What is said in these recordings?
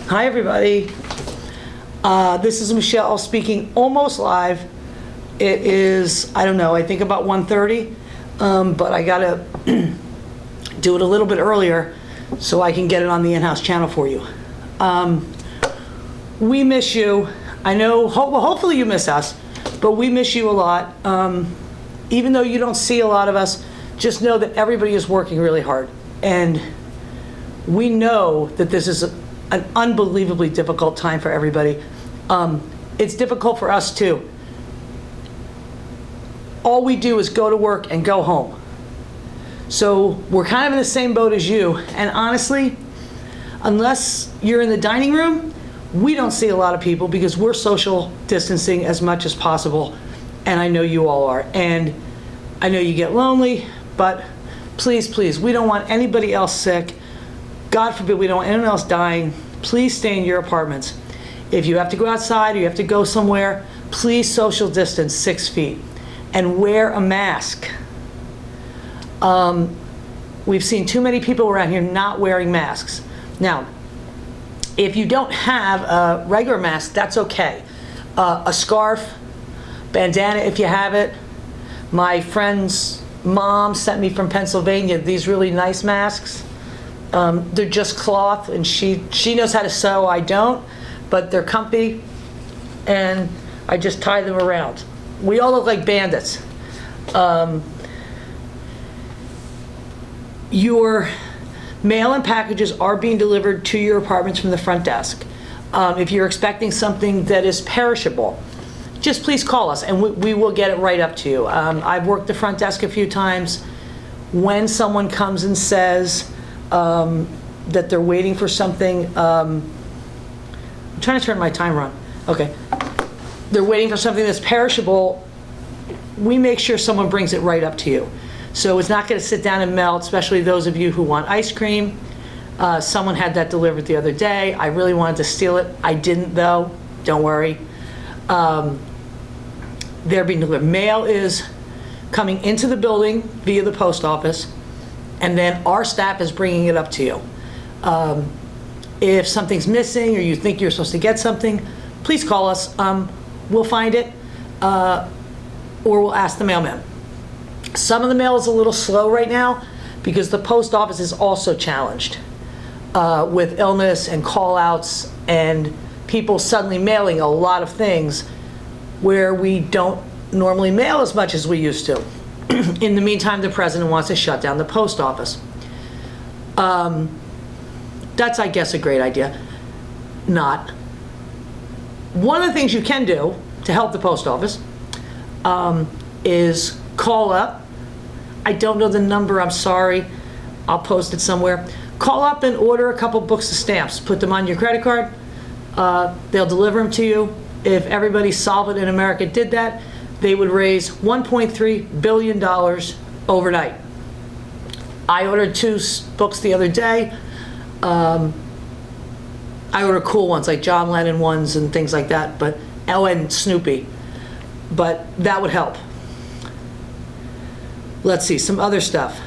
Hi, everybody. This is Michelle speaking almost live. It is, I don't know, I think about 1:30, but I gotta do it a little bit earlier so I can get it on the in-house channel for you. We miss you. I know, well, hopefully you miss us, but we miss you a lot. Even though you don't see a lot of us, just know that everybody is working really hard. And we know that this is an unbelievably difficult time for everybody. It's difficult for us too. All we do is go to work and go home. So we're kind of in the same boat as you. And honestly, unless you're in the dining room, we don't see a lot of people because we're social distancing as much as possible. And I know you all are. And I know you get lonely, but please, please, we don't want anybody else sick. God forbid we don't want anyone else dying. Please stay in your apartments. If you have to go outside or you have to go somewhere, please social distance 6 feet and wear a mask. We've seen too many people around here not wearing masks. Now, if you don't have a regular mask, that's okay. A scarf, bandana if you have it. My friend's mom sent me from Pennsylvania these really nice masks. They're just cloth, and she knows how to sew, I don't, but they're comfy, and I just tie them around. We all look like bandits. Your mail and packages are being delivered to your apartments from the front desk. If you're expecting something that is perishable, just please call us and we will get it right up to you. I've worked the front desk a few times. When someone comes and says that they're waiting for something, I'm trying to turn my timer on. Okay. They're waiting for something that's perishable, we make sure someone brings it right up to you. So it's not going to sit down and melt, especially those of you who want ice cream. Someone had that delivered the other day. I really wanted to steal it. I didn't though, don't worry. They're being delivered. Mail is coming into the building via the post office, and then our staff is bringing it up to you. If something's missing or you think you're supposed to get something, please call us. We'll find it, or we'll ask the mailman. Some of the mail is a little slow right now because the post office is also challenged with illness and call-outs and people suddenly mailing a lot of things where we don't normally mail as much as we used to. In the meantime, the president wants to shut down the post office. That's, I guess, a great idea. Not. One of the things you can do to help the post office is call up. I don't know the number, I'm sorry. I'll post it somewhere. Call up and order a couple books of stamps. Put them on your credit card. They'll deliver them to you. If everybody solvent in America did that, they would raise $1.3 billion overnight. I ordered 2 books the other day. I ordered cool ones like John Lennon ones and things like that, but and Snoopy. But that would help. Let's see, some other stuff.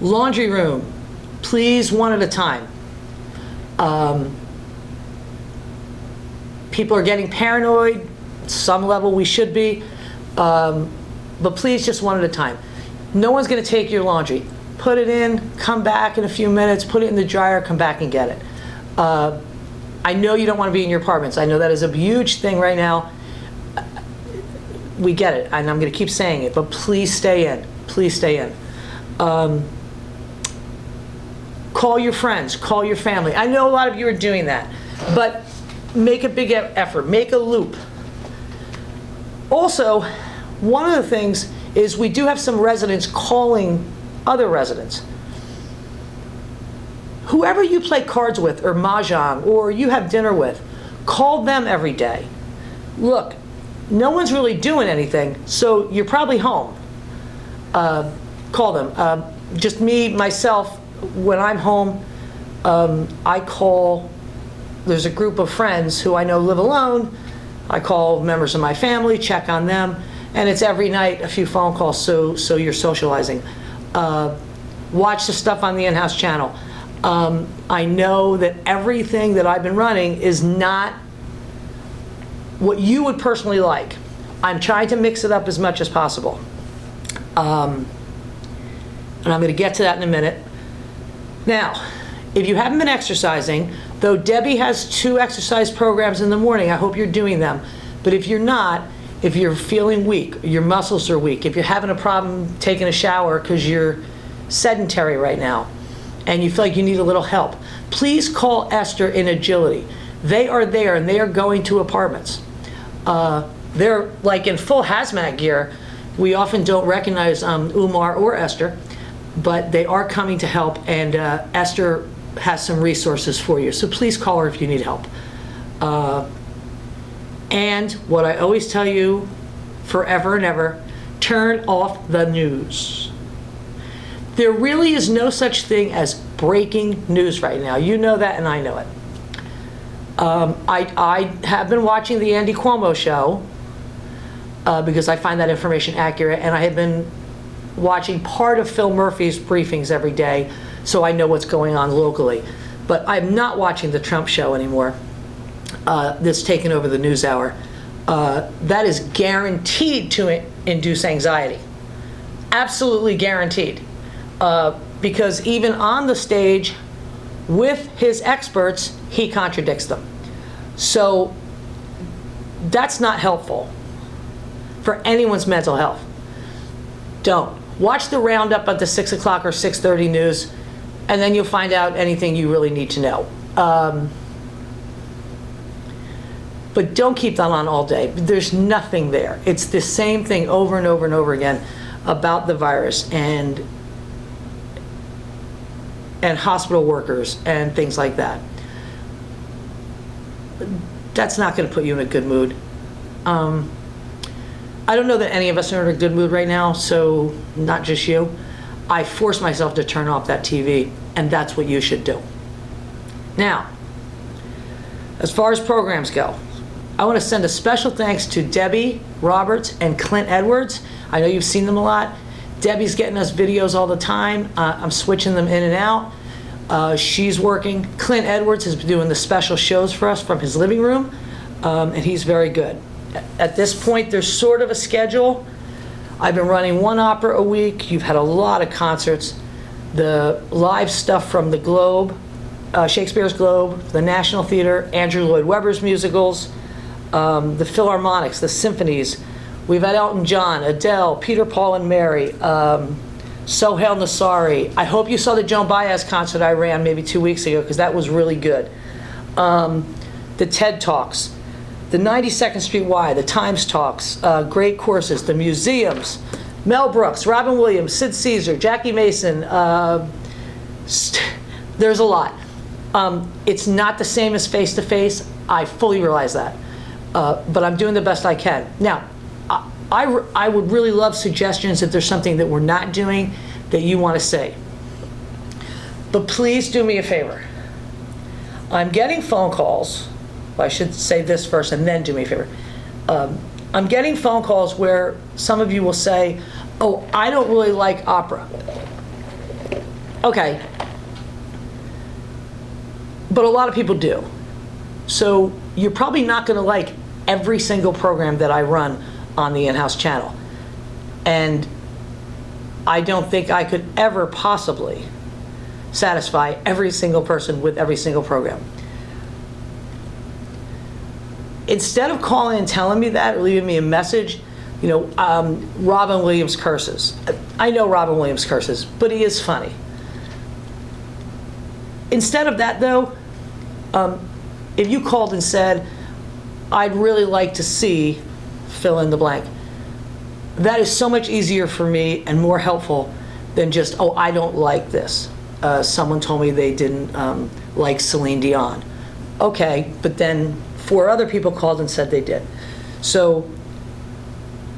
Laundry room, please, one at a time. People are getting paranoid, some level we should be, but please just one at a time. No one's gonna take your laundry. Put it in, come back in a few minutes, put it in the dryer, come back and get it. I know you don't wanna be in your apartments. I know that is a huge thing right now. We get it, and I'm gonna keep saying it, but please stay in, please stay in. Call your friends, call your family. I know a lot of you are doing that, but make a big effort, make a loop. Also, one of the things is we do have some residents calling other residents. Whoever you play cards with or mahjong or you have dinner with, call them every day. Look, no one's really doing anything, so you're probably home. Call them. Just me, myself, when I'm home, I call, there's a group of friends who I know live alone. I call members of my family, check on them, and it's every night a few phone calls, so you're socializing. Watch the stuff on the in-house channel. I know that everything that I've been running is not what you would personally like. I'm trying to mix it up as much as possible. And I'm going to get to that in a minute. Now, if you haven't been exercising, though Debbie has 2 exercise programs in the morning, I hope you're doing them. But if you're not, if you're feeling weak, your muscles are weak, if you're having a problem taking a shower because you're sedentary right now, and you feel like you need a little help, please call Esther in Agility. They are there, and they are going to apartments. They're like in full hazmat gear. We often don't recognize Umar or Esther, but they are coming to help, and Esther has some resources for you. So please call her if you need help. And what I always tell you forever and ever, turn off the news. There really is no such thing as breaking news right now. You know that, and I know it. I have been watching the Andy Cuomo show because I find that information accurate, and I have been watching part of Phil Murphy's briefings every day, so I know what's going on locally. But I'm not watching the Trump show anymore. That's taken over the NewsHour. That is guaranteed to induce anxiety. Absolutely guaranteed. Because even on the stage with his experts, he contradicts them. So that's not helpful for anyone's mental health. Don't. Watch the roundup at the 6 o'clock or 6:30 news, and then you'll find out anything you really need to know. But don't keep that on all day. There's nothing there. It's the same thing over and over and over again about the virus and hospital workers and things like that. That's not going to put you in a good mood. I don't know that any of us are in a good mood right now, so not just you. I force myself to turn off that TV, and that's what you should do. Now, as far as programs go, I want to send a special thanks to Debbie Roberts and Clint Edwards. I know you've seen them a lot. Debbie's getting us videos all the time. I'm switching them in and out. She's working. Clint Edwards has been doing the special shows for us from his living room, and he's very good. At this point, there's sort of a schedule. I've been running 1 opera a week. You've had a lot of concerts. The live stuff from the Globe, Shakespeare's Globe, the National Theater, Andrew Lloyd Webber's musicals, the Philharmonics, the symphonies. We've had Elton John, Adele, Peter, Paul and Mary, Sohail Nassari. I hope you saw the Joan Baez concert I ran maybe 2 weeks ago, because that was really good. The TED Talks, the 92nd Street Y, the Times Talks, great courses, the museums, Mel Brooks, Robin Williams, Sid Caesar, Jackie Mason. There's a lot. It's not the same as face-to-face. I fully realize that. But I'm doing the best I can. Now, I would really love suggestions if there's something that we're not doing that you want to say. But please do me a favor. I'm getting phone calls. Well, I should say this first and then do me a favor. I'm getting phone calls where some of you will say, oh, I don't really like opera. Okay. But a lot of people do. So you're probably not going to like every single program that I run on the in-house channel. And I don't think I could ever possibly satisfy every single person with every single program. Instead of calling and telling me that or leaving me a message, you know, Robin Williams curses. I know Robin Williams curses, but he is funny. Instead of that, though, if you called and said, I'd really like to see fill in the blank, that is so much easier for me and more helpful than just, oh, I don't like this. Someone told me they didn't like Celine Dion. Okay, but then 4 other people called and said they did. So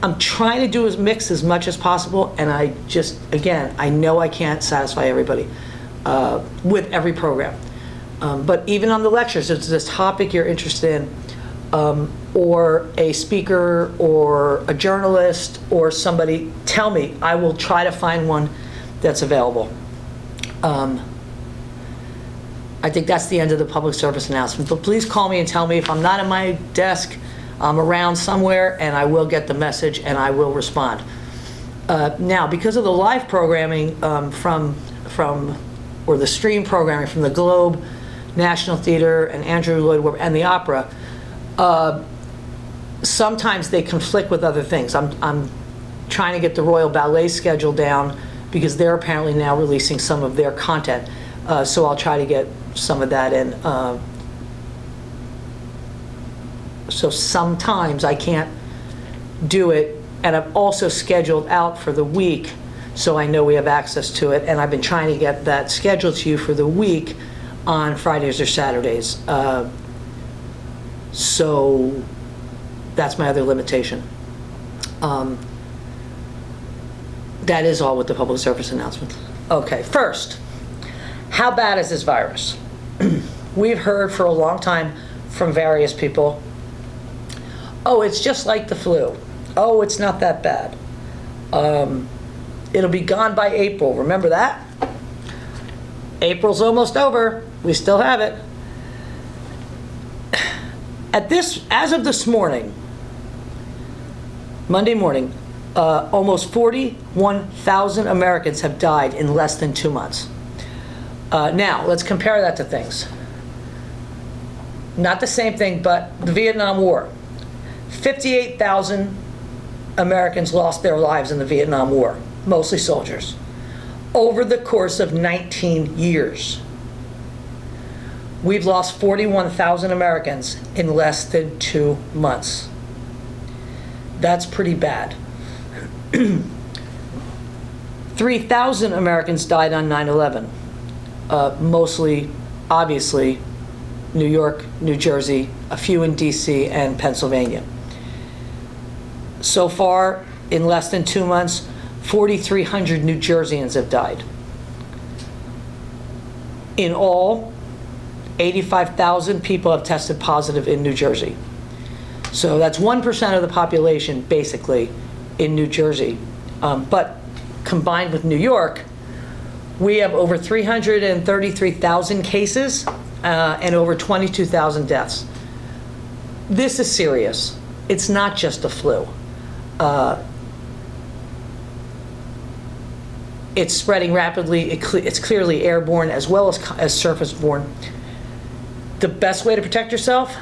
I'm trying to do a mix as much as possible, and I just, again, I know I can't satisfy everybody with every program. But even on the lectures, if there's a topic you're interested in, or a speaker or a journalist or somebody, tell me. I will try to find one that's available. I think that's the end of the public service announcement. But please call me and tell me if I'm not at my desk, I'm around somewhere, and I will get the message and I will respond. Now, because of the live programming or the stream programming from the Globe, National Theater, and Andrew Lloyd Webber, and the opera, sometimes they conflict with other things. I'm trying to get the Royal Ballet schedule down because they're apparently now releasing some of their content. So I'll try to get some of that in. So sometimes I can't do it, and I've also scheduled out for the week so I know we have access to it, and I've been trying to get that scheduled to you for the week on Fridays or Saturdays. So that's my other limitation. That is all with the public service announcement. Okay, first, how bad is this virus? We've heard for a long time from various people, oh, it's just like the flu. Oh, it's not that bad. It'll be gone by April. Remember that? April's almost over. We still have it. As of this morning, Monday morning, almost 41,000 Americans have died in less than 2 months. Now, let's compare that to things. Not the same thing, but the Vietnam War. 58,000 Americans lost their lives in the Vietnam War, mostly soldiers, over the course of 19 years. We've lost 41,000 Americans in less than 2 months. That's pretty bad. 3,000 Americans died on 9/11, mostly, obviously, New York, New Jersey, a few in DC and Pennsylvania. So far, in less than 2 months, 4,300 New Jerseyans have died. In all, 85,000 people have tested positive in New Jersey. So that's 1% of the population, basically, in New Jersey. But combined with New York, we have over 333,000 cases and over 22,000 deaths. This is serious. It's not just a flu. It's spreading rapidly. It's clearly airborne as well as surface-borne. The best way to protect yourself?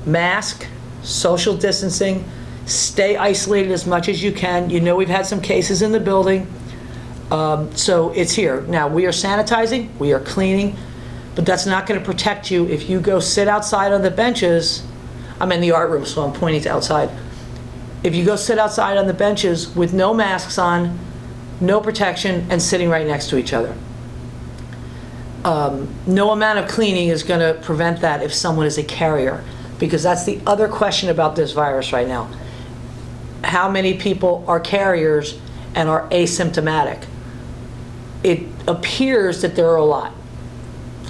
Mask, social distancing, stay isolated as much as you can. You know we've had some cases in the building, so it's here. Now, we are sanitizing, we are cleaning, but that's not going to protect you if you go sit outside on the benches. I'm in the art room, so I'm pointing to outside. If you go sit outside on the benches with no masks on, no protection, and sitting right next to each other. No amount of cleaning is going to prevent that if someone is a carrier, because that's the other question about this virus right now. How many people are carriers and are asymptomatic? It appears that there are a lot,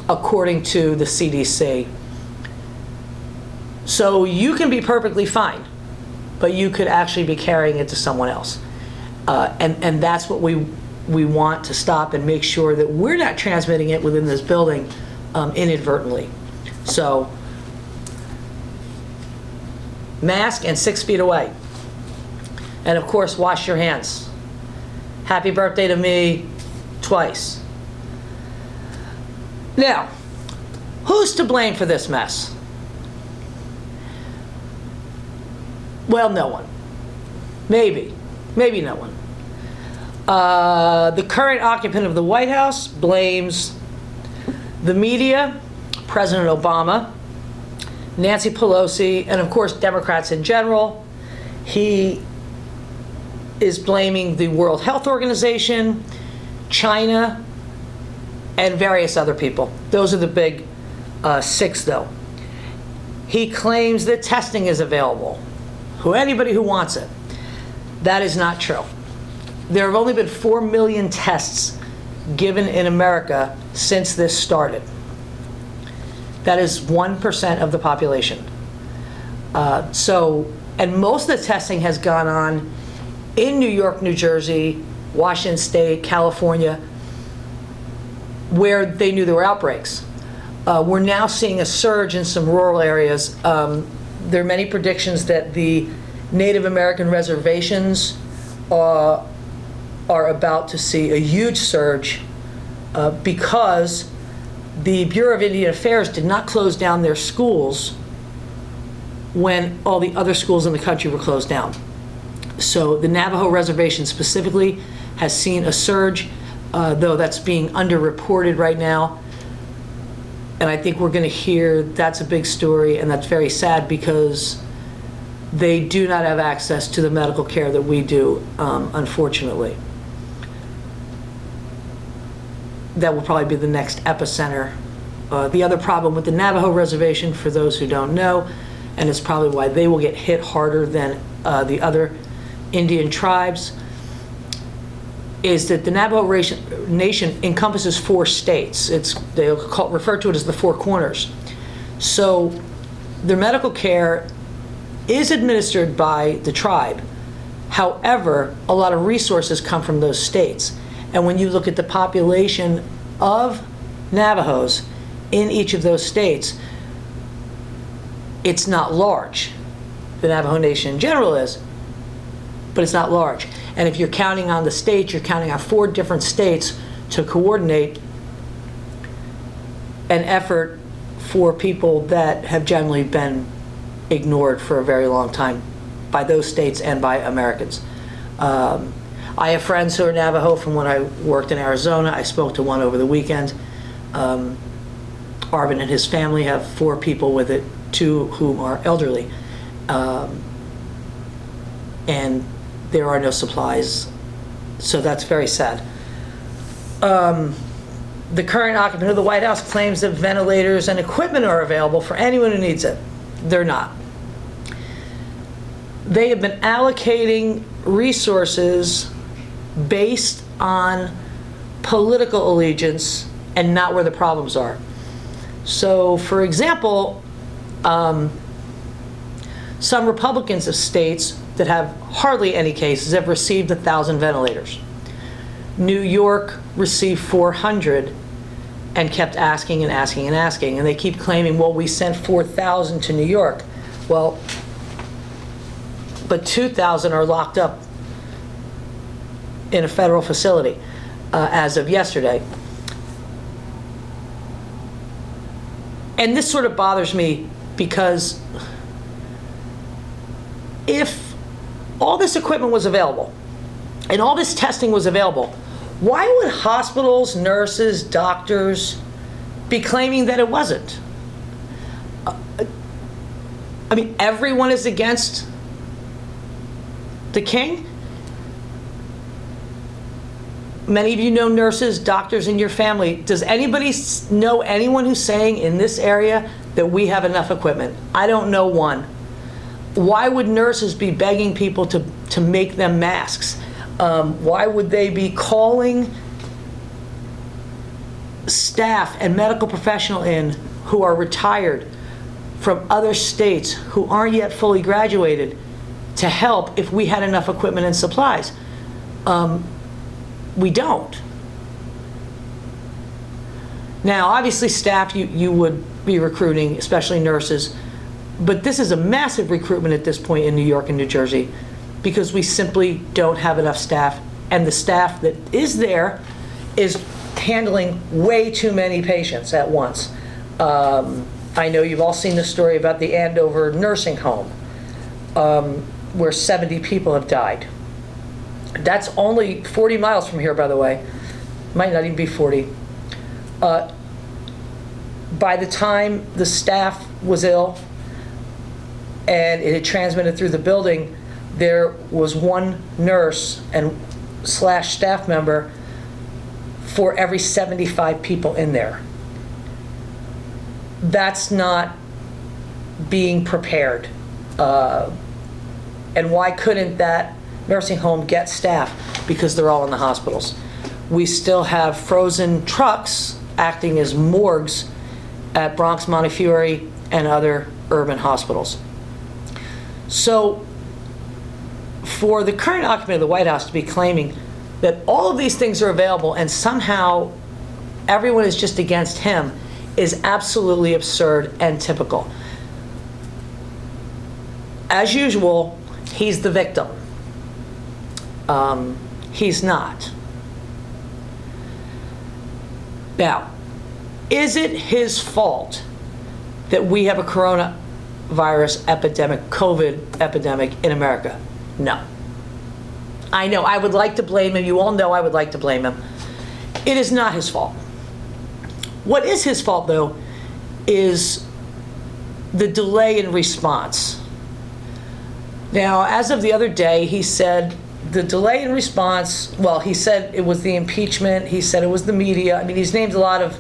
according to the CDC. So you can be perfectly fine, but you could actually be carrying it to someone else. And that's what we want to stop and make sure that we're not transmitting it within this building inadvertently. So, mask and 6 feet away. And of course, wash your hands. Happy birthday to me twice. Now, who's to blame for this mess? Well, no one. Maybe no one. The current occupant of the White House blames the media, President Obama, Nancy Pelosi, and of course Democrats in general. He is blaming the World Health Organization, China, and various other people. Those are the big 6, though. He claims that testing is available. Anybody who wants it. That is not true. There have only been 4 million tests given in America since this started. That is 1% of the population. And most of the testing has gone on in New York, New Jersey, Washington State, California. where they knew there were outbreaks. We're now seeing a surge in some rural areas. There are many predictions that the Native American reservations are about to see a huge surge because the Bureau of Indian Affairs did not close down their schools when all the other schools in the country were closed down. So the Navajo reservation specifically has seen a surge, though that's being underreported right now. And I think we're going to hear that's a big story, and that's very sad because they do not have access to the medical care that we do, unfortunately. That will probably be the next epicenter. The other problem with the Navajo reservation, for those who don't know, and it's probably why they will get hit harder than the other Indian tribes, is that the Navajo Nation encompasses 4 states. They'll refer to it as the 4 corners. So their medical care is administered by the tribe. However, a lot of resources come from those states. And when you look at the population of Navajos in each of those states, it's not large. The Navajo Nation in general is, but it's not large. And if you're counting on the states, you're counting on 4 different states to coordinate an effort for people that have generally been ignored for a very long time by those states and by Americans. I have friends who are Navajo from when I worked in Arizona. I spoke to one over the weekend. Arvin and his family have 4 people with it, 2 whom are elderly. And there are no supplies, so that's very sad. The current occupant of the White House claims that ventilators and equipment are available for anyone who needs it. They're not. They have been allocating resources based on political allegiance and not where the problems are. So, for example, some Republicans of states that have hardly any cases have received 1,000 ventilators. New York received 400 and kept asking and asking and asking, and they keep claiming, well, we sent 4,000 to New York. Well, but 2,000 are locked up in a federal facility as of yesterday. And this sort of bothers me because if all this equipment was available and all this testing was available, why would hospitals, nurses, doctors be claiming that it wasn't? I mean, everyone is against the king. Many of you know nurses, doctors in your family. Does anybody know anyone who's saying in this area that we have enough equipment? I don't know one. Why would nurses be begging people to make them masks? Why would they be calling staff and medical professional in who are retired from other states who aren't yet fully graduated to help if we had enough equipment and supplies? We don't. Now, obviously staff you would be recruiting, especially nurses, but this is a massive recruitment at this point in New York and New Jersey because we simply don't have enough staff, and the staff that is there is handling way too many patients at once. I know you've all seen the story about the Andover nursing home where 70 people have died. That's only 40 miles from here, by the way. Might not even be 40. By the time the staff was ill and it had transmitted through the building, there was one nurse and / staff member for every 75 people in there. That's not being prepared. And why couldn't that nursing home get staff? Because they're all in the hospitals. We still have frozen trucks acting as morgues at Bronx Montefiore and other urban hospitals. So for the current occupant of the White House to be claiming that all of these things are available and somehow everyone is just against him is absolutely absurd and typical. As usual, he's the victim. He's not. Now, is it his fault that we have a coronavirus epidemic, COVID epidemic in America? No. I know, I would like to blame him. You all know I would like to blame him. It is not his fault. What is his fault, though, is the delay in response. Now, as of the other day, he said the delay in response, well, he said it was the impeachment, he said it was the media. I mean, he's named a lot of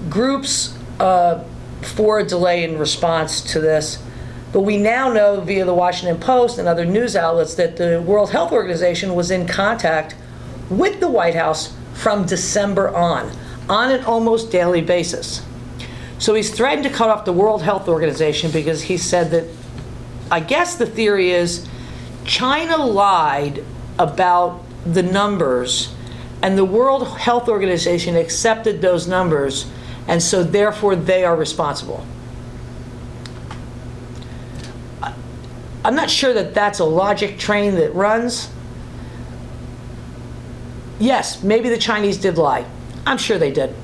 groups for a delay in response to this. But we now know via the Washington Post and other news outlets that the World Health Organization was in contact with the White House from December on an almost daily basis. So he's threatened to cut off the World Health Organization because he said that, I guess the theory is, China lied about the numbers and the World Health Organization accepted those numbers, and so therefore they are responsible. I'm not sure that that's a logic train that runs. Yes, maybe the Chinese did lie. I'm sure they did.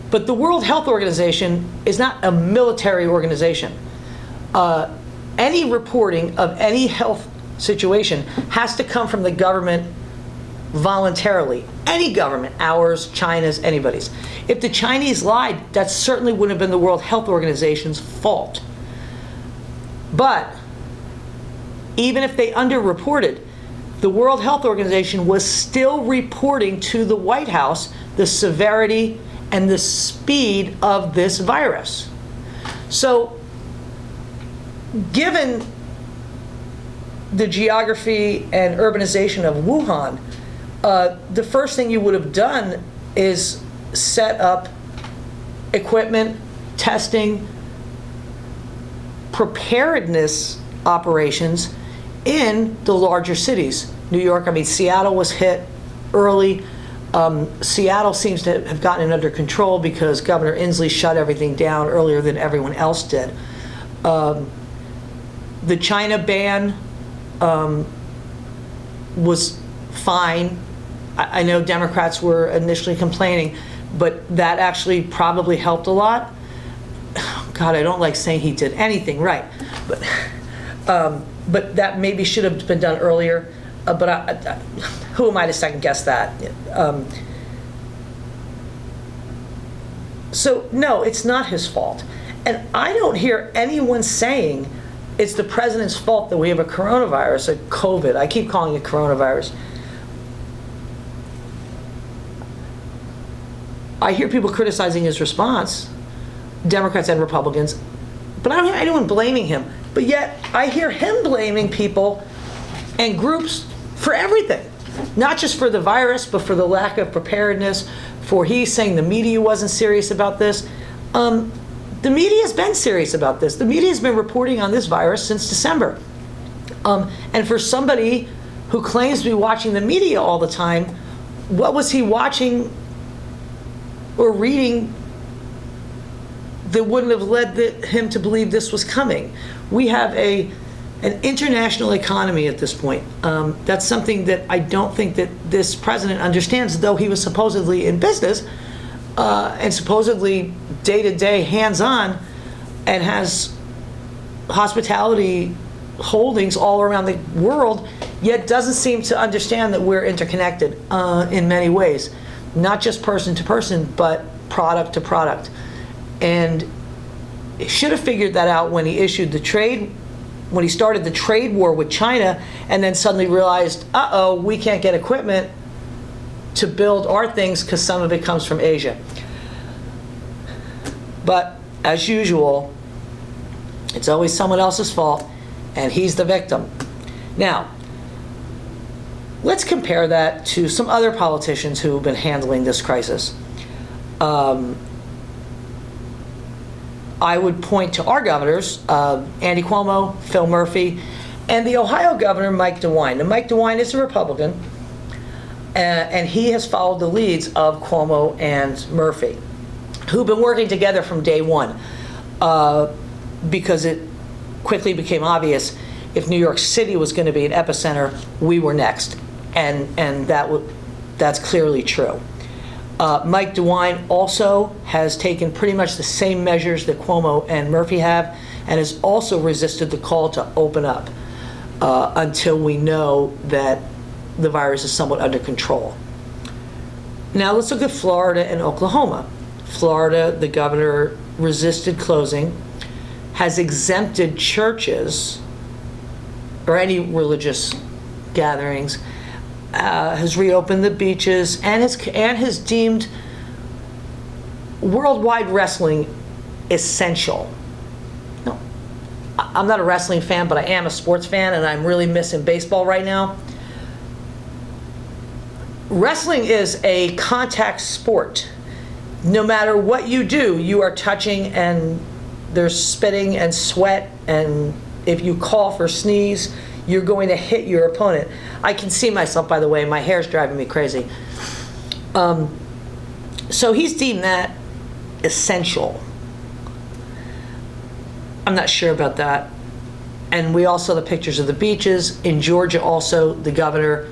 But the World Health Organization is not a military organization. Any reporting of any health situation has to come from the government voluntarily. Any government, ours, China's, anybody's. If the Chinese lied, that certainly wouldn't have been the World Health Organization's fault. But even if they underreported, the World Health Organization was still reporting to the White House the severity and the speed of this virus. So, given the geography and urbanization of Wuhan, the first thing you would have done is set up equipment, testing, preparedness operations in the larger cities. New York, I mean, Seattle was hit early. Seattle seems to have gotten it under control because Governor Inslee shut everything down earlier than everyone else did. The China ban was fine. I know Democrats were initially complaining, but that actually probably helped a lot. God, I don't like saying he did anything right, but that maybe should have been done earlier. But who am I to second guess that? So no, it's not his fault. And I don't hear anyone saying it's the president's fault that we have a coronavirus, a COVID. I keep calling it coronavirus. I hear people criticizing his response, Democrats and Republicans, but I don't hear anyone blaming him. But yet, I hear him blaming people and groups for everything. Not just for the virus, but for the lack of preparedness, for he's saying the media wasn't serious about this. The media has been serious about this. The media has been reporting on this virus since December. And for somebody who claims to be watching the media all the time, what was he watching or reading that wouldn't have led him to believe this was coming? We have an international economy at this point. That's something that I don't think that this president understands, though he was supposedly in business and supposedly day-to-day hands-on and has hospitality holdings all around the world, yet doesn't seem to understand that we're interconnected in many ways. Not just person to person, but product to product. And he should have figured that out when he issued the trade, when he started the trade war with China, and then suddenly realized, uh-oh, we can't get equipment to build our things because some of it comes from Asia. But as usual, it's always someone else's fault, and he's the victim. Now, let's compare that to some other politicians who have been handling this crisis. I would point to our governors, Andy Cuomo, Phil Murphy, and the Ohio governor, Mike DeWine. Now, Mike DeWine is a Republican. And he has followed the leads of Cuomo and Murphy, who've been working together from day one, because it quickly became obvious if New York City was going to be an epicenter, we were next, and that's clearly true. Mike DeWine also has taken pretty much the same measures that Cuomo and Murphy have, and has also resisted the call to open up until we know that the virus is somewhat under control. Now let's look at Florida and Oklahoma. Florida, the governor resisted closing, has exempted churches or any religious gatherings, has reopened the beaches, and has deemed worldwide wrestling essential. No, I'm not a wrestling fan, but I am a sports fan, and I'm really missing baseball right now. Wrestling is a contact sport. No matter what you do, you are touching, and there's spitting and sweat, and if you cough or sneeze, you're going to hit your opponent. I can see myself, by the way, my hair's driving me crazy. So he's deemed that essential. I'm not sure about that. And we all saw the pictures of the beaches. In Georgia also, the governor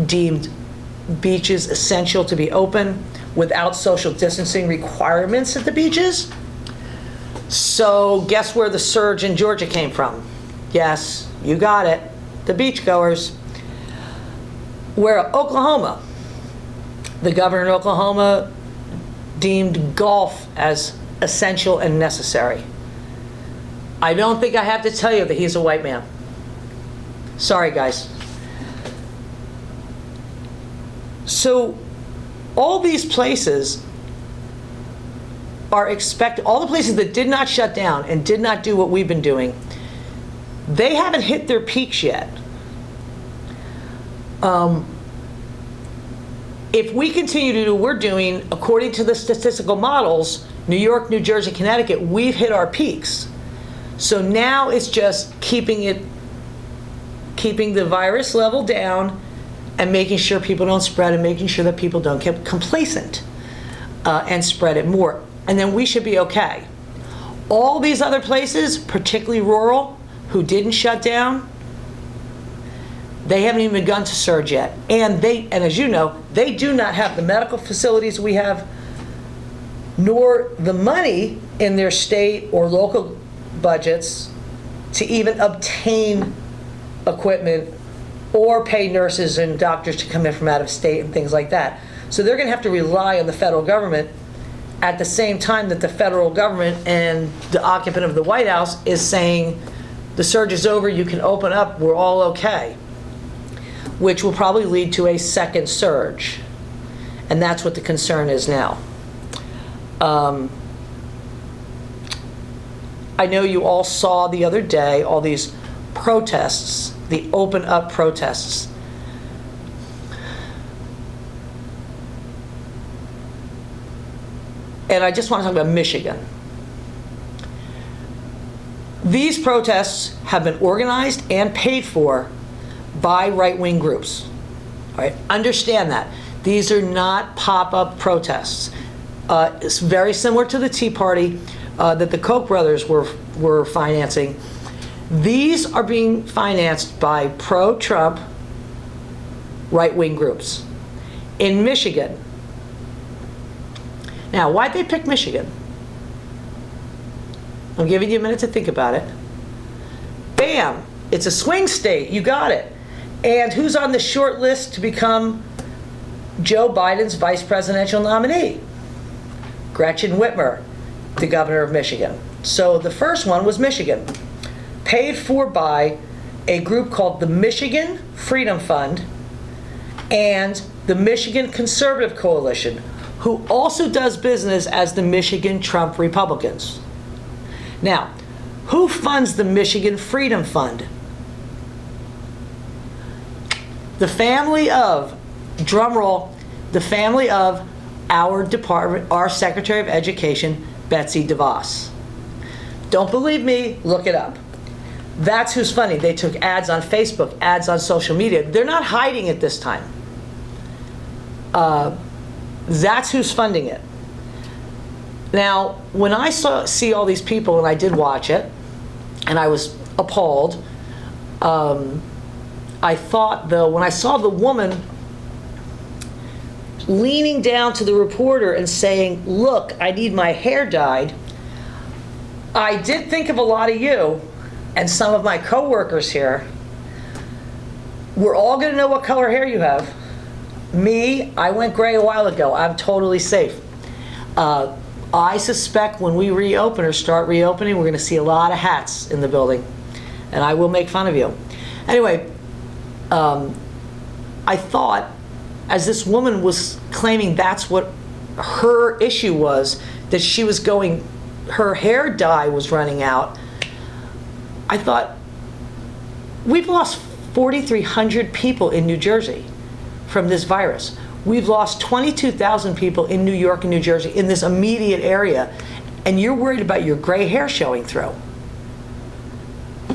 deemed beaches essential to be open without social distancing requirements at the beaches. So guess where the surge in Georgia came from? Yes, you got it, the beachgoers. Where Oklahoma, the governor in Oklahoma deemed golf as essential and necessary. I don't think I have to tell you that he's a white man. Sorry, guys. So all these places are all the places that did not shut down and did not do what we've been doing, they haven't hit their peaks yet. If we continue to do what we're doing, according to the statistical models, New York, New Jersey, Connecticut, we've hit our peaks. So now it's just keeping the virus level down and making sure people don't spread, and making sure that people don't get complacent and spread it more. And then we should be okay. All these other places, particularly rural, who didn't shut down, they haven't even begun to surge yet. And as you know, they do not have the medical facilities we have, nor the money in their state or local budgets to even obtain equipment or pay nurses and doctors to come in from out of state and things like that. So they're going to have to rely on the federal government at the same time that the federal government and the occupant of the White House is saying, the surge is over, you can open up, we're all okay, which will probably lead to a second surge. And that's what the concern is now. I know you all saw the other day all these protests, the open up protests. And I just want to talk about Michigan. These protests have been organized and paid for by right-wing groups. All right? Understand that. These are not pop-up protests. It's very similar to the Tea Party that the Koch brothers were financing. These are being financed by pro-Trump right-wing groups. In Michigan, now, why'd they pick Michigan? I'm giving you a minute to think about it. Bam! It's a swing state. You got it. And who's on the short list to become Joe Biden's vice presidential nominee? Gretchen Whitmer, the governor of Michigan. So the first one was Michigan, paid for by a group called the Michigan Freedom Fund and the Michigan Conservative Coalition, who also does business as the Michigan Trump Republicans. Now, who funds the Michigan Freedom Fund? The family of, drumroll, the family of our department, our Secretary of Education, Betsy DeVos. Don't believe me? Look it up. That's who's funding. They took ads on Facebook, ads on social media. They're not hiding it this time. That's who's funding it. Now, when I see all these people, and I did watch it, and I was appalled, I thought, though, when I saw the woman leaning down to the reporter and saying, "Look, I need my hair dyed," I did think of a lot of you and some of my coworkers here. We're all going to know what color hair you have. Me, I went gray a while ago. I'm totally safe. I suspect when we reopen or start reopening, we're going to see a lot of hats in the building, and I will make fun of you. Anyway, I thought, as this woman was claiming that's what her issue was, that she was going, her hair dye was running out, I thought, we've lost 4,300 people in New Jersey from this virus. We've lost 22,000 people in New York and New Jersey in this immediate area, and you're worried about your gray hair showing through.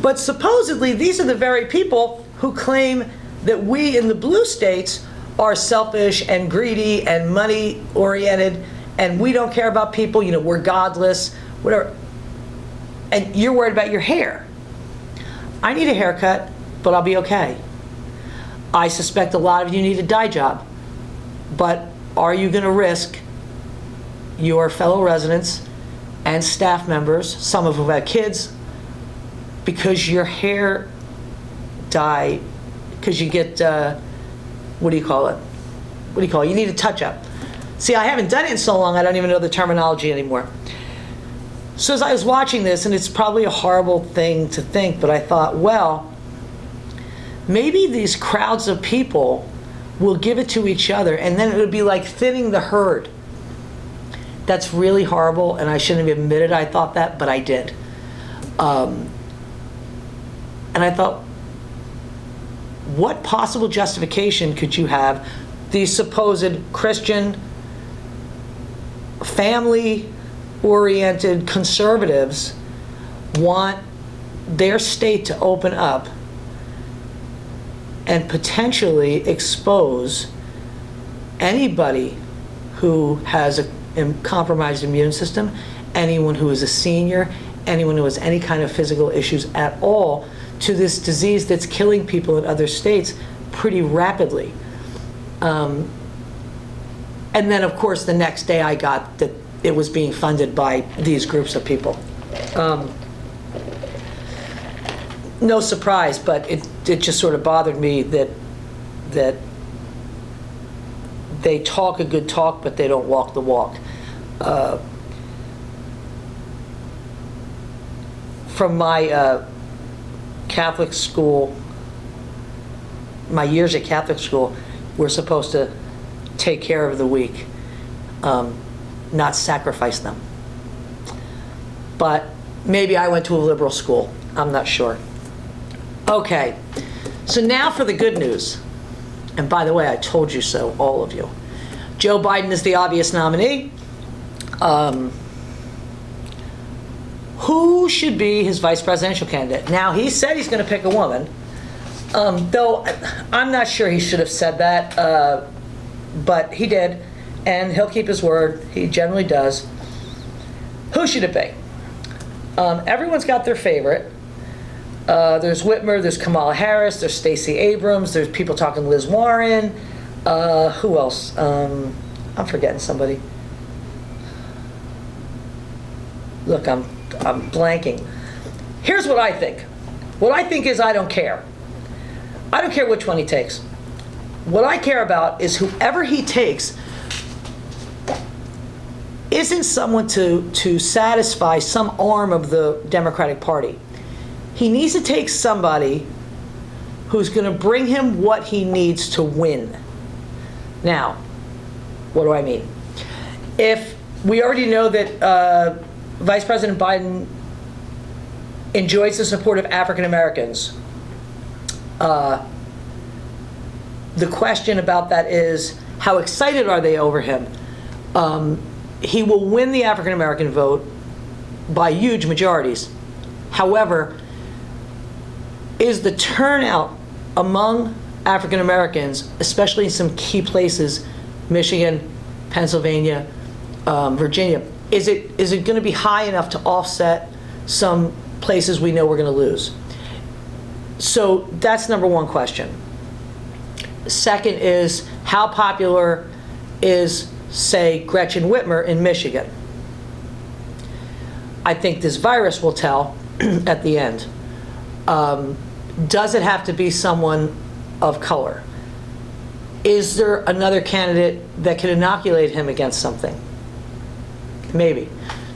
But supposedly, these are the very people who claim that we in the blue states are selfish and greedy and money-oriented, and we don't care about people, we're godless, whatever. And you're worried about your hair. I need a haircut, but I'll be okay. I suspect a lot of you need a dye job, but are you going to risk your fellow residents and staff members, some of whom have kids, because your hair dye, because you get, what do you call it? You need a touch-up. See, I haven't done it in so long, I don't even know the terminology anymore. So as I was watching this, and it's probably a horrible thing to think, but I thought, well, maybe these crowds of people will give it to each other, and then it would be like thinning the herd. That's really horrible, and I shouldn't have admitted I thought that, but I did. And I thought, what possible justification could you have these supposed Christian, family-oriented conservatives want their state to open up and potentially expose anybody who has a compromised immune system, anyone who is a senior, anyone who has any kind of physical issues at all, to this disease that's killing people in other states pretty rapidly. And then, of course, the next day I got that it was being funded by these groups of people. No surprise, but it just sort of bothered me that they talk a good talk, but they don't walk the walk. From my Catholic school, my years at Catholic school, we're supposed to take care of the weak, not sacrifice them. But maybe I went to a liberal school. I'm not sure. Okay, so now for the good news. And by the way, I told you so, all of you. Joe Biden is the obvious nominee. Who should be his vice presidential candidate? Now, he said he's going to pick a woman, though I'm not sure he should have said that, but he did, and he'll keep his word. He generally does. Who should it be? Everyone's got their favorite. There's Whitmer, there's Kamala Harris, there's Stacey Abrams, there's people talking Liz Warren. Who else? I'm forgetting somebody. Look, I'm blanking. Here's what I think. What I think is I don't care. I don't care which one he takes. What I care about is whoever he takes isn't someone to satisfy some arm of the Democratic Party. He needs to take somebody who's going to bring him what he needs to win. Now, what do I mean? If we already know that Vice President Biden enjoys the support of African Americans, the question about that is, how excited are they over him? He will win the African American vote by huge majorities. However, is the turnout among African Americans, especially in some key places, Michigan, Pennsylvania, Virginia, is it going to be high enough to offset some places we know we're going to lose? So that's number one question. Second is, how popular is, say, Gretchen Whitmer in Michigan? I think this virus will tell at the end. Does it have to be someone of color? Is there another candidate that can inoculate him against something? Maybe.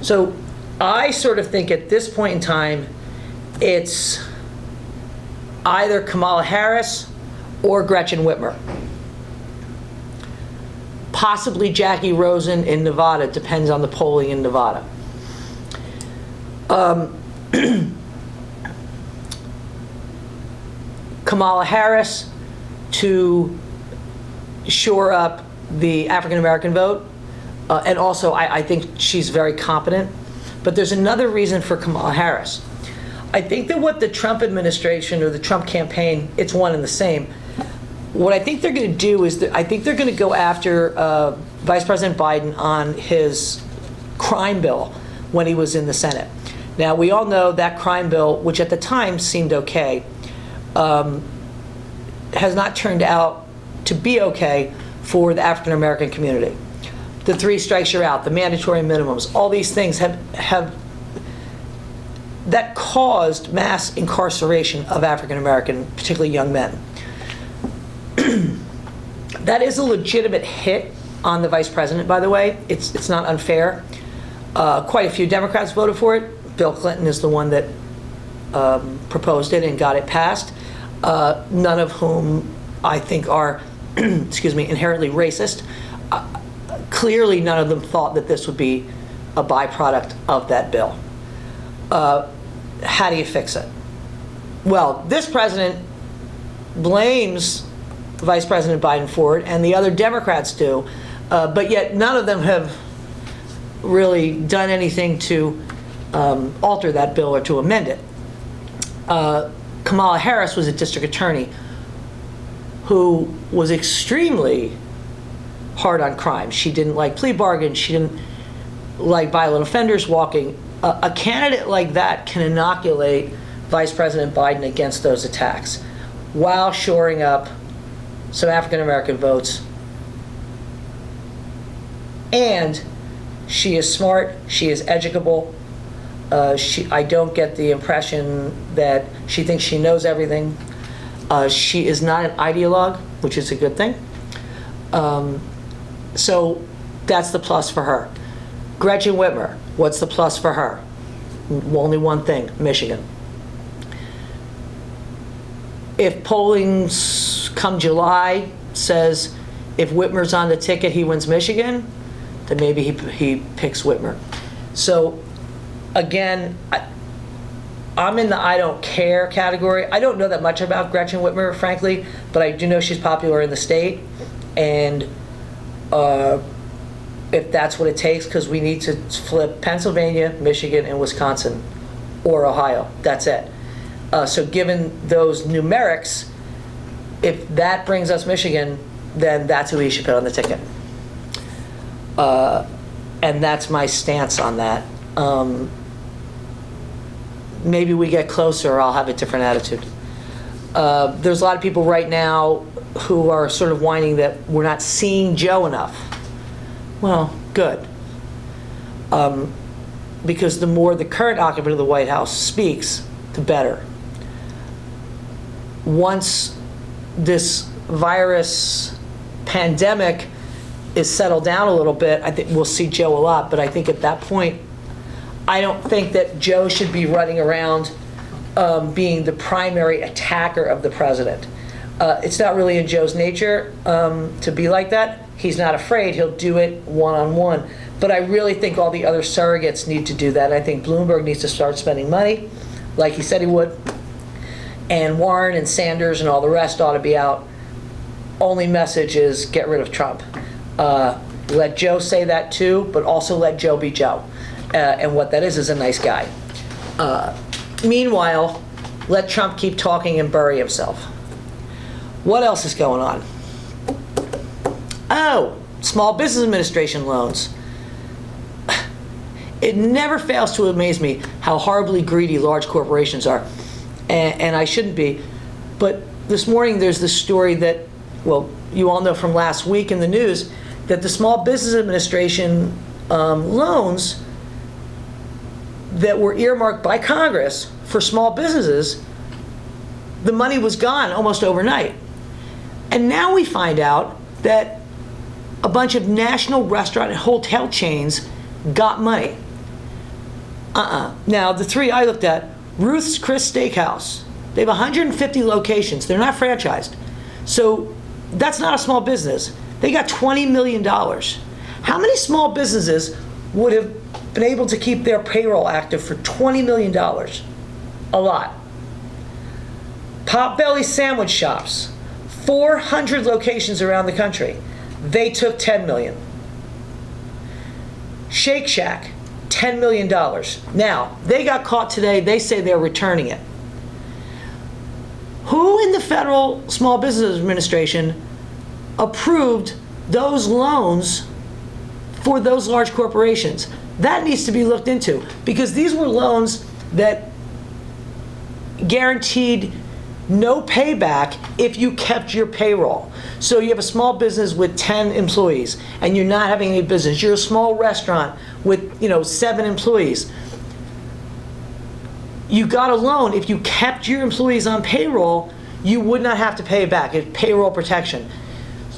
So I sort of think at this point in time, it's either Kamala Harris or Gretchen Whitmer. Possibly Jackie Rosen in Nevada, depends on the polling in Nevada. Kamala Harris to shore up the African American vote, and also I think she's very competent. But there's another reason for Kamala Harris. I think that what the Trump administration or the Trump campaign, it's one and the same. What I think they're going to do is I think they're going to go after Vice President Biden on his crime bill when he was in the Senate. Now, we all know that crime bill, which at the time seemed okay, has not turned out to be okay for the African American community. The 3 strikes you're out, the mandatory minimums, all these things have that caused mass incarceration of African American, particularly young men. That is a legitimate hit on the vice president, by the way. It's not unfair. Quite a few Democrats voted for it. Bill Clinton is the one that proposed it and got it passed. None of whom I think are, excuse me, inherently racist. Clearly, none of them thought that this would be a byproduct of that bill. How do you fix it? Well, this president blames Vice President Biden for it, and the other Democrats do, but yet none of them have really done anything to alter that bill or to amend it. Kamala Harris was a district attorney who was extremely hard on crime. She didn't like plea bargains. She didn't like violent offenders walking. A candidate like that can inoculate Vice President Biden against those attacks while shoring up some African American votes. And she is smart. She is educable. I don't get the impression that she thinks she knows everything. She is not an ideologue, which is a good thing. So that's the plus for her. Gretchen Whitmer, what's the plus for her? Only one thing, Michigan. If polling come July says if Whitmer's on the ticket, he wins Michigan, then maybe he picks Whitmer. So again, I'm in the I don't care category. I don't know that much about Gretchen Whitmer, frankly, but I do know she's popular in the state. And if that's what it takes, because we need to flip Pennsylvania, Michigan, and Wisconsin, or Ohio. That's it. So given those numerics, if that brings us Michigan, then that's who we should put on the ticket. And that's my stance on that. Maybe we get closer, I'll have a different attitude. There's a lot of people right now who are sort of whining that we're not seeing Joe enough. Well, good. Because the more the current occupant of the White House speaks, the better. Once this virus pandemic is settled down a little bit, I think we'll see Joe a lot, but I think at that point, I don't think that Joe should be running around being the primary attacker of the president. It's not really in Joe's nature to be like that. He's not afraid. He'll do it one-on-one. But I really think all the other surrogates need to do that. I think Bloomberg needs to start spending money, like he said he would. And Warren and Sanders and all the rest ought to be out. Only message is get rid of Trump. Let Joe say that too, but also let Joe be Joe. And what that is a nice guy. Meanwhile, let Trump keep talking and bury himself. What else is going on? Oh, Small Business Administration loans. It never fails to amaze me how horribly greedy large corporations are. And I shouldn't be. But this morning there's this story that, well, you all know from last week in the news, that the Small Business Administration loans that were earmarked by Congress for small businesses, the money was gone almost overnight. And now we find out that a bunch of national restaurant and hotel chains got money. Now, the three I looked at, Ruth's Chris Steakhouse, they have 150 locations. They're not franchised. So that's not a small business. They got $20 million. How many small businesses would have been able to keep their payroll active for $20 million? A lot. Potbelly sandwich shops, 400 locations around the country. They took $10 million. Shake Shack, $10 million. Now, they got caught today. They say they're returning it. Who in the Federal Small Business Administration approved those loans for those large corporations? That needs to be looked into, because these were loans that guaranteed no payback if you kept your payroll. So you have a small business with 10 employees and you're not having any business. You're a small restaurant with 7 employees. You got a loan. If you kept your employees on payroll, you would not have to pay it back. It's payroll protection.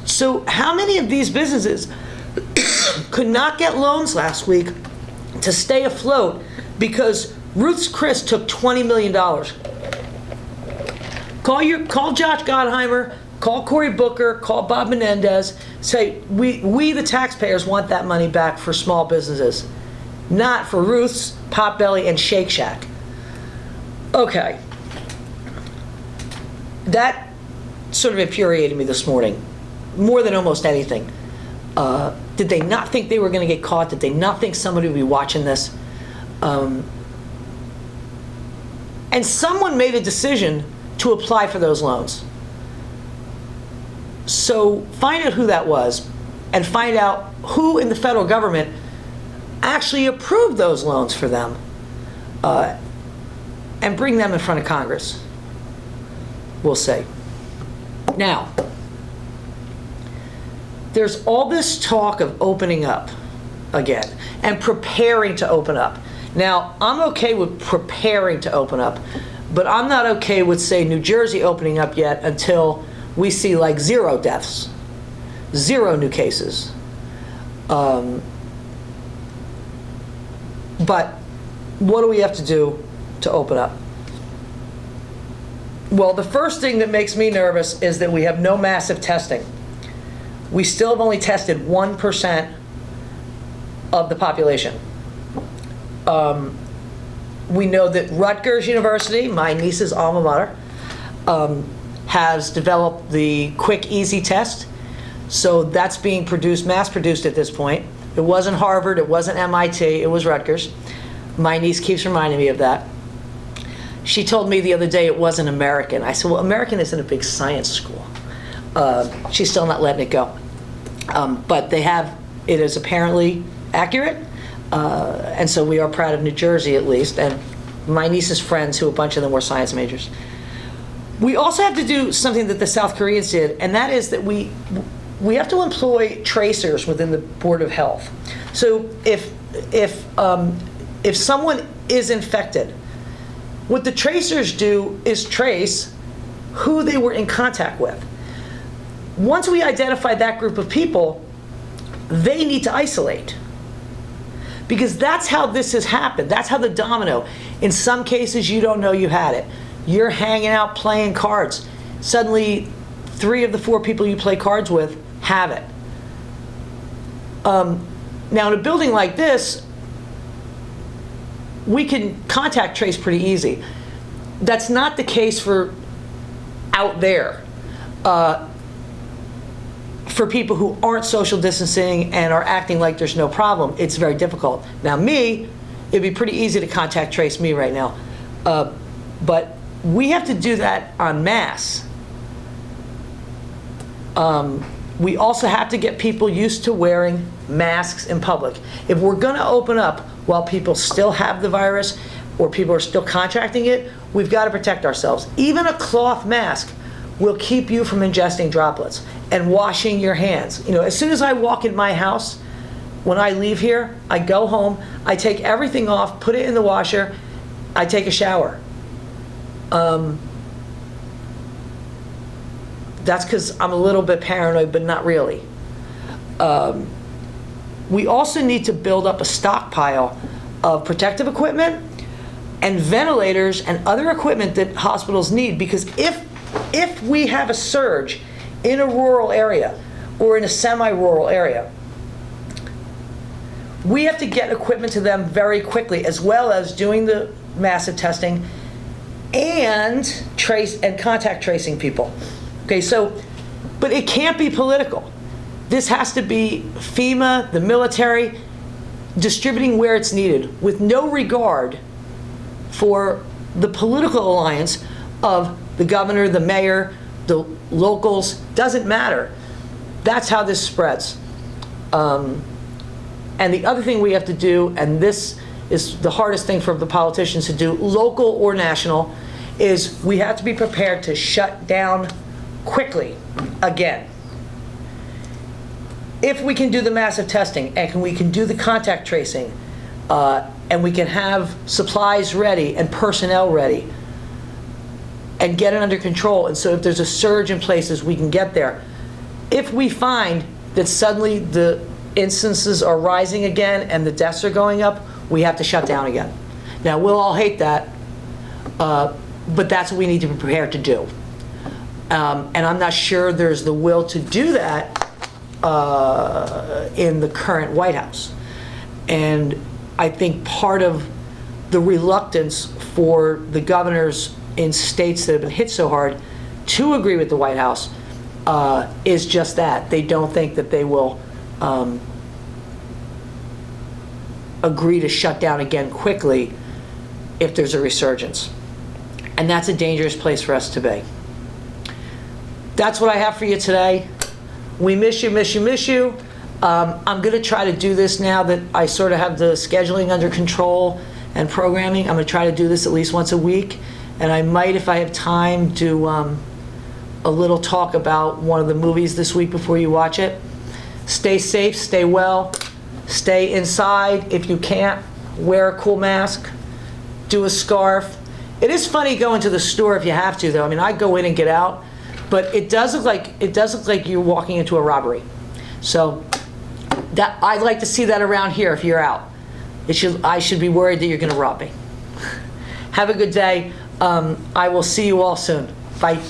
So how many of these businesses could not get loans last week to stay afloat because Ruth's Chris took $20 million? Call Josh Gottheimer, call Cory Booker, call Bob Menendez, say, we the taxpayers want that money back for small businesses, not for Ruth's, Potbelly, and Shake Shack. Okay. That sort of infuriated me this morning, more than almost anything. Did they not think they were going to get caught? Did they not think somebody would be watching this? And someone made a decision to apply for those loans. So find out who that was and find out who in the federal government actually approved those loans for them, and bring them in front of Congress. We'll see. Now, there's all this talk of opening up again and preparing to open up. Now, I'm okay with preparing to open up, but I'm not okay with, say, New Jersey opening up yet until we see like 0 deaths, 0 new cases. But what do we have to do to open up? Well, the first thing that makes me nervous is that we have no massive testing. We still have only tested 1% of the population. We know that Rutgers University, my niece's alma mater, has developed the quick, easy test. So that's being produced, mass-produced at this point. It wasn't Harvard, it wasn't MIT, it was Rutgers. My niece keeps reminding me of that. She told me the other day it wasn't American. I said, well, American isn't a big science school. She's still not letting it go. But they have, it is apparently accurate. And so we are proud of New Jersey, at least, and my niece's friends, who a bunch of them were science majors. We also have to do something that the South Koreans did, and that is that we have to employ tracers within the Board of Health. So if someone is infected, what the tracers do is trace who they were in contact with. Once we identify that group of people, they need to isolate. Because that's how this has happened. That's how the domino. In some cases, you don't know you had it. You're hanging out playing cards. Suddenly, 3 of the 4 people you play cards with have it. Now, in a building like this, we can contact trace pretty easy. That's not the case for out there. For people who aren't social distancing and are acting like there's no problem, it's very difficult. Now it'd be pretty easy to contact trace me right now. But we have to do that en masse. We also have to get people used to wearing masks in public. If we're gonna open up while people still have the virus or people are still contracting it, we've got to protect ourselves. Even a cloth mask will keep you from ingesting droplets, and washing your hands. You know, as soon as I walk in my house, when I leave here, I go home, I take everything off, put it in the washer, I take a shower. That's because I'm a little bit paranoid, but not really. We also need to build up a stockpile of protective equipment and ventilators and other equipment that hospitals need, because if we have a surge in a rural area or in a semi-rural area, we have to get equipment to them very quickly, as well as doing the massive testing and contact tracing people. Okay, so, but it can't be political. This has to be FEMA, the military, distributing where it's needed, with no regard for the political alliance of the governor, the mayor, the locals. Doesn't matter. That's how this spreads. And the other thing we have to do, and this is the hardest thing for the politicians to do, local or national, is we have to be prepared to shut down quickly again. If we can do the massive testing, and we can do the contact tracing, and we can have supplies ready and personnel ready, and get it under control, and so if there's a surge in places, we can get there. If we find that suddenly the instances are rising again and the deaths are going up, we have to shut down again. Now, we'll all hate that, but that's what we need to be prepared to do. And I'm not sure there's the will to do that in the current White House. And I think part of the reluctance for the governors in states that have been hit so hard to agree with the White House is just that. They don't think that they will agree to shut down again quickly if there's a resurgence. And that's a dangerous place for us to be. That's what I have for you today. We miss you, miss you, miss you. I'm going to try to do this now that I sort of have the scheduling under control and programming. I'm going to try to do this at least once a week. And I might, if I have time, do a little talk about one of the movies this week before you watch it. Stay safe, stay well, stay inside. If you can't, wear a cool mask, do a scarf. It is funny going to the store if you have to, though. I mean, I go in and get out, but it does look like you're walking into a robbery. So that, I'd like to see that around here if you're out. I should be worried that you're going to rob me. Have a good day. I will see you all soon. Bye.